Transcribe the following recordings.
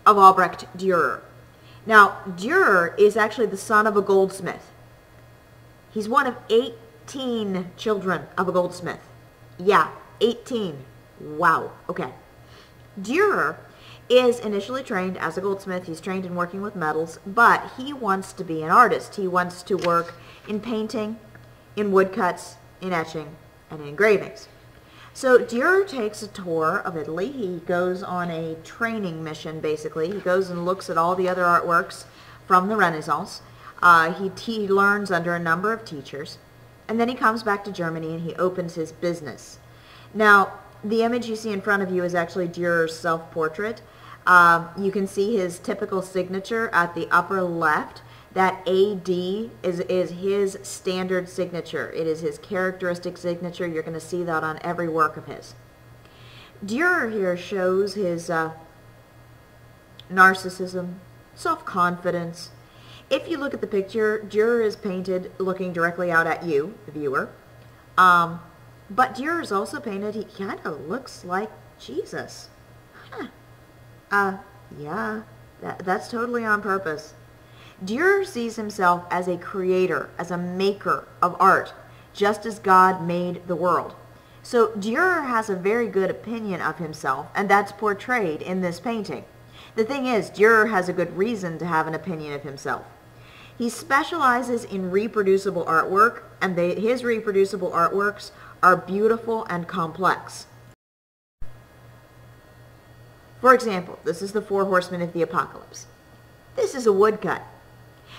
of Albrecht Durer. Now, Durer is actually the son of a goldsmith. He's one of 18 children of a goldsmith. Yeah, 18. Wow. Okay. Durer is initially trained as a goldsmith. He's trained in working with metals, but he wants to be an artist. He wants to work in painting, in woodcuts, in etching, and in engravings. So Durer takes a tour of Italy. He goes on a training mission, basically. He goes and looks at all the other artworks from the Renaissance. He learns under a number of teachers. And then he comes back to Germany and he opens his business. Now, the image you see in front of you is actually Durer's self-portrait. You can see his typical signature at the upper left. That AD is his standard signature. It is his characteristic signature. You're going to see that on every work of his. Durer here shows his narcissism, self-confidence. If you look at the picture, Durer is painted looking directly out at you, the viewer. But Durer is also painted, he kind of looks like Jesus. Yeah, that's totally on purpose. Durer sees himself as a creator, as a maker of art, just as God made the world. So Durer has a very good opinion of himself, and that's portrayed in this painting. The thing is, Durer has a good reason to have an opinion of himself. He specializes in reproducible artwork, and his reproducible artworks are beautiful and complex. For example, this is the Four Horsemen of the Apocalypse. This is a woodcut.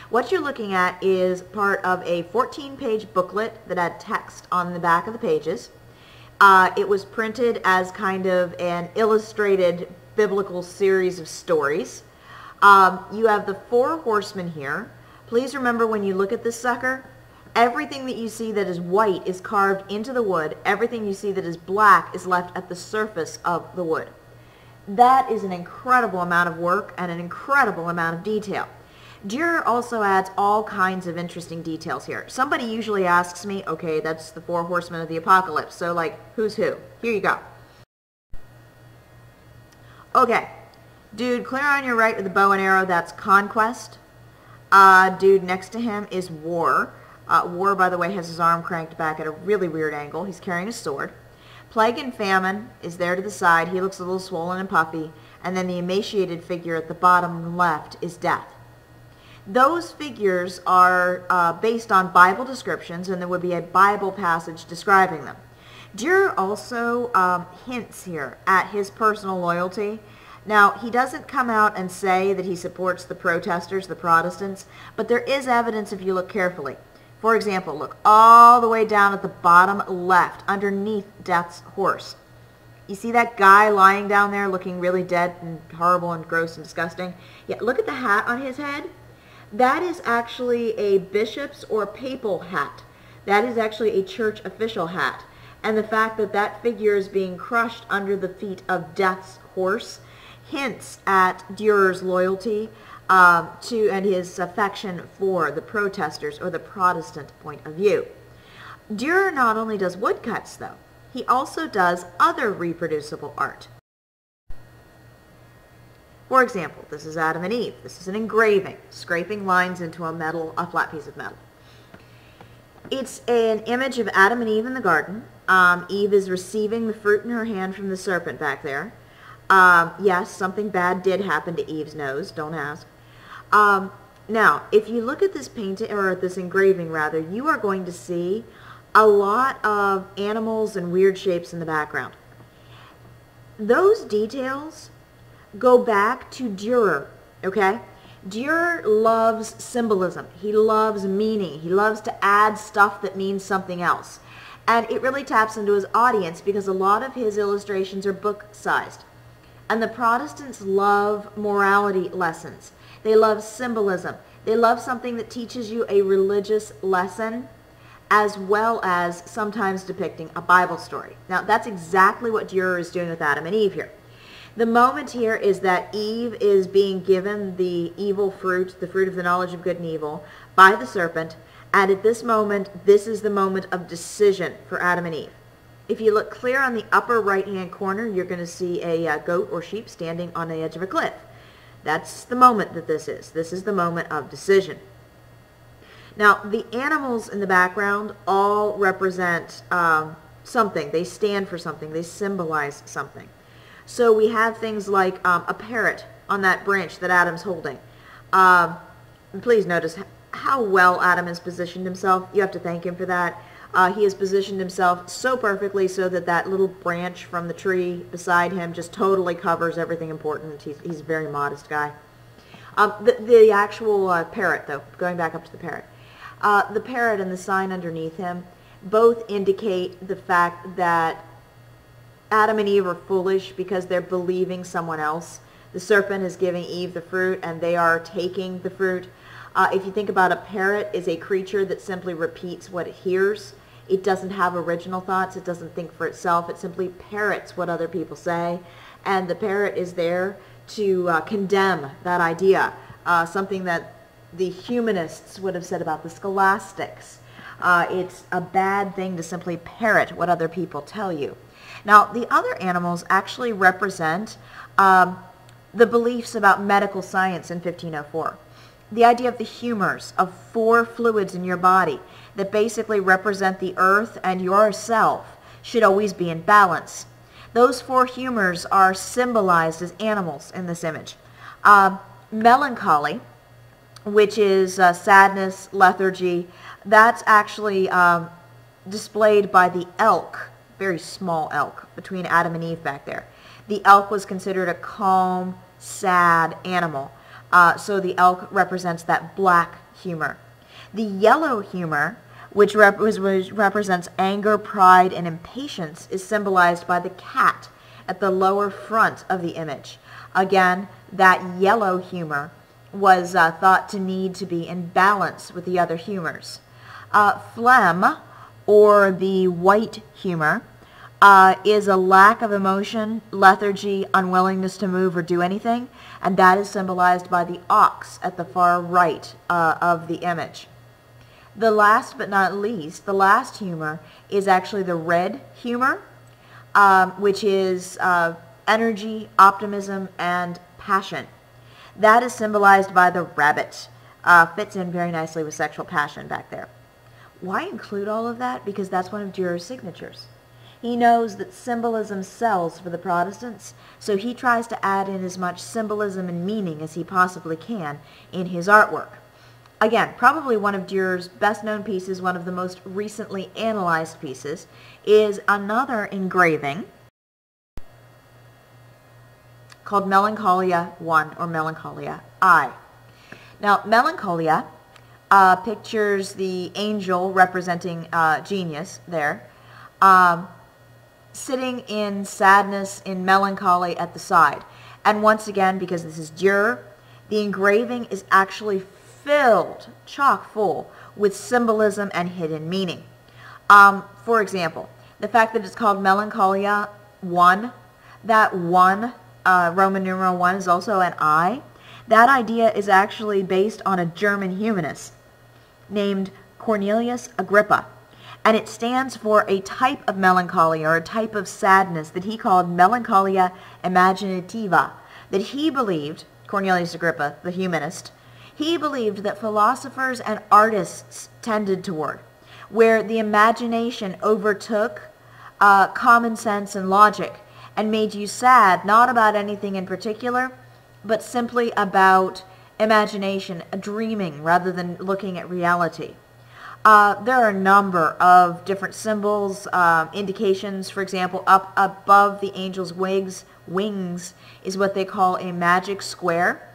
What you're looking at is part of a 14-page booklet that had text on the back of the pages. It was printed as kind of an illustrated biblical series of stories. You have the Four Horsemen here. Please remember, when you look at this sucker, everything that you see that is white is carved into the wood. Everything you see that is black is left at the surface of the wood. That is an incredible amount of work and an incredible amount of detail. Durer also adds all kinds of interesting details here. Somebody usually asks me, okay, that's the Four Horsemen of the Apocalypse, so like, who's who? Here you go. Okay, dude clear on your right with the bow and arrow, that's Conquest. Dude next to him is War. War, by the way, has his arm cranked back at a really weird angle. He's carrying a sword. Plague and Famine is there to the side. He looks a little swollen and puffy. And then the emaciated figure at the bottom left is Death. Those figures are based on Bible descriptions, and there would be a Bible passage describing them. Durer also hints here at his personal loyalty. Now, he doesn't come out and say that he supports the protesters, the Protestants, but there is evidence if you look carefully. For example, look all the way down at the bottom left, underneath Death's horse. You see that guy lying down there looking really dead and horrible and gross and disgusting? Yeah, look at the hat on his head. That is actually a bishop's or papal hat. That is actually a church official hat. And the fact that that figure is being crushed under the feet of Death's horse hints at Durer's loyalty and his affection for the protesters or the Protestant point of view. Durer not only does woodcuts, though, he also does other reproducible art. For example, this is Adam and Eve. This is an engraving, scraping lines into a flat piece of metal. It's an image of Adam and Eve in the garden. Eve is receiving the fruit in her hand from the serpent back there. Yes, something bad did happen to Eve's nose. Don't ask. Now, if you look at this painting, or this engraving rather, you are going to see a lot of animals and weird shapes in the background. Those details go back to Durer, okay? Durer loves symbolism. He loves meaning. He loves to add stuff that means something else. And it really taps into his audience because a lot of his illustrations are book-sized. And the Protestants love morality lessons. They love symbolism. They love something that teaches you a religious lesson, as well as sometimes depicting a Bible story. Now, that's exactly what Durer is doing with Adam and Eve here. The moment here is that Eve is being given the evil fruit, the fruit of the knowledge of good and evil, by the serpent, and at this moment, this is the moment of decision for Adam and Eve. If you look clear on the upper right-hand corner, you're going to see a goat or sheep standing on the edge of a cliff. That's the moment that this is. This is the moment of decision. Now, the animals in the background all represent something. They stand for something. They symbolize something. So we have things like a parrot on that branch that Adam's holding. Please notice how well Adam has positioned himself. You have to thank him for that. He has positioned himself so perfectly so that that little branch from the tree beside him just totally covers everything important. He's a very modest guy. The actual parrot, though, going back up to the parrot and the sign underneath him both indicate the fact that Adam and Eve are foolish because they're believing someone else. The serpent is giving Eve the fruit, and they are taking the fruit. If you think about a parrot, is a creature that simply repeats what it hears. It doesn't have original thoughts. It doesn't think for itself. It simply parrots what other people say. And the parrot is there to condemn that idea, something that the humanists would have said about the scholastics. It's a bad thing to simply parrot what other people tell you. Now, the other animals actually represent the beliefs about medical science in 1504. The idea of the humors, of 4 fluids in your body that basically represent the earth and yourself, should always be in balance. Those 4 humors are symbolized as animals in this image. Melancholy, which is sadness, lethargy, that's actually displayed by the elk, very small elk, between Adam and Eve back there. The elk was considered a calm, sad animal. So the elk represents that black humor. The yellow humor, which represents anger, pride, and impatience, is symbolized by the cat at the lower front of the image. Again, that yellow humor was thought to need to be in balance with the other humors. Phlegm, or the white humor, is a lack of emotion, lethargy, unwillingness to move or do anything, and that is symbolized by the ox at the far right of the image. The last but not least, the last humor is actually the red humor, which is energy, optimism, and passion. That is symbolized by the rabbit. Fits in very nicely with sexual passion back there. Why include all of that? Because that's one of Durer's signatures. He knows that symbolism sells for the Protestants, so he tries to add in as much symbolism and meaning as he possibly can in his artwork. Again, probably one of Durer's best-known pieces, one of the most recently analyzed pieces, is another engraving called Melancholia I, or Melancholia I. Now, Melancholia pictures the angel representing genius there, sitting in sadness, in melancholy at the side. And once again, because this is Durer, the engraving is actually filled, chock full, with symbolism and hidden meaning. For example, the fact that it's called Melancholia I, that 1, Roman numeral 1, is also an I. That idea is actually based on a German humanist named Cornelius Agrippa. And it stands for a type of melancholy, or a type of sadness, that he called Melancholia imaginativa, that he believed, Cornelius Agrippa, the humanist, he believed that philosophers and artists tended toward, where the imagination overtook common sense and logic, and made you sad, not about anything in particular, but simply about imagination, dreaming, rather than looking at reality. There are a number of different symbols, indications. For example, up above the angel's wings is what they call a magic square.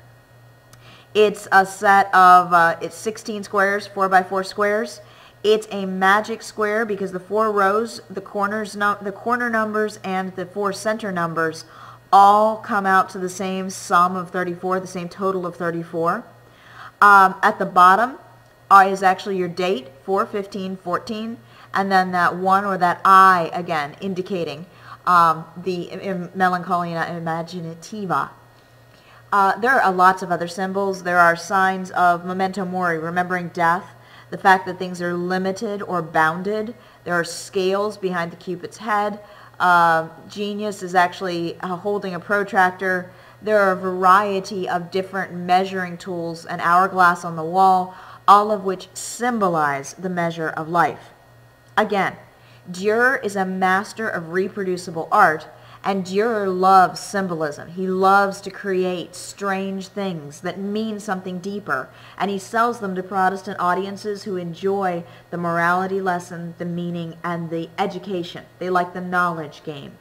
It's a set of, it's 16 squares, 4 by 4 squares. It's a magic square because the 4 rows, the corner numbers, and the 4 center numbers all come out to the same sum of 34, the same total of 34. At the bottom is actually your date, 4/15/14, and then that 1 or that I again, indicating the Melancholia imaginativa. There are lots of other symbols. There are signs of memento mori, remembering death, the fact that things are limited or bounded. There are scales behind the Cupid's head. Genius is actually holding a protractor There are a variety of different measuring tools, an hourglass on the wall, all of which symbolize the measure of life. Again, Durer is a master of reproducible art, and Durer loves symbolism. He loves to create strange things that mean something deeper, and he sells them to Protestant audiences who enjoy the morality lesson, the meaning, and the education. They like the knowledge game.